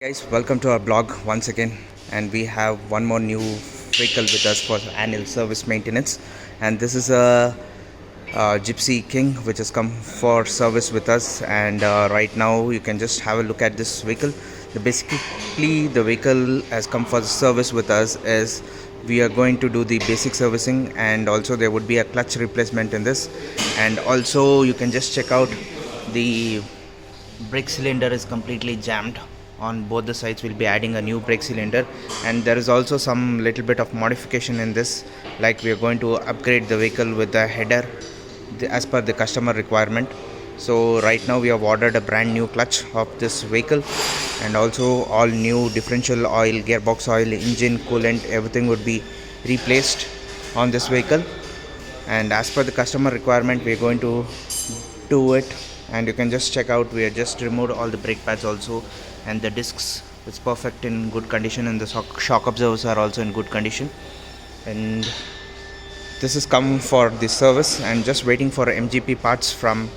Guys, welcome to our blog once again, and we have one more new vehicle with us for annual service maintenance. And this is a Gypsy King which has come for service with us. And right now you can just have a look at this vehicle. Basically the vehicle has come for service with us as we are going to do the basic servicing, and also there would be a clutch replacement in this. And also you can just check out the brake cylinder is completely jammed on both the sides. We'll be adding a new brake cylinder, and there is also some little bit of modification in this, like we are going to upgrade the vehicle with the header as per the customer requirement. So right now we have ordered a brand new clutch of this vehicle, and also all new differential oil, gearbox oil, engine coolant, everything would be replaced on this vehicle. And as per the customer requirement we are going to do it. And you can just check out, we have just removed all the brake pads also, and the discs, it's perfect in good condition, and the shock absorbers are also in good condition. And this is come for the service and just waiting for MGP parts from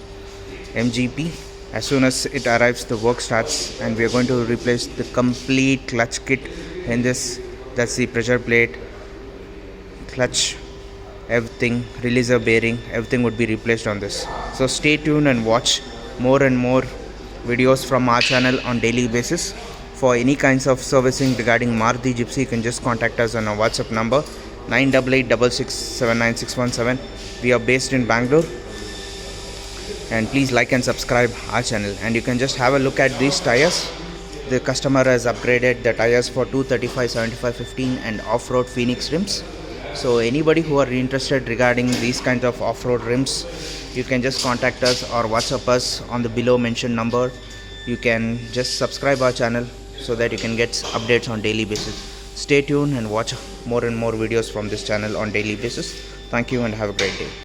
MGP. As soon as it arrives, the work starts, and we are going to replace the complete clutch kit in this. That's the pressure plate, clutch, everything, releaser bearing, everything would be replaced on this. So stay tuned and watch more and more videos from our channel on daily basis. For any kinds of servicing regarding Maruti Gypsy, you can just contact us on our WhatsApp number 9886679617. We are based in Bangalore, and please like and subscribe our channel. And you can just have a look at these tires. The customer has upgraded the tires for 235, 75, 15 and off-road Phoenix rims. So anybody who are interested regarding these kinds of off-road rims, you can just contact us or WhatsApp us on the below mentioned number. You can just subscribe our channel so that you can get updates on daily basis. Stay tuned and watch more and more videos from this channel on daily basis. Thank you and have a great day.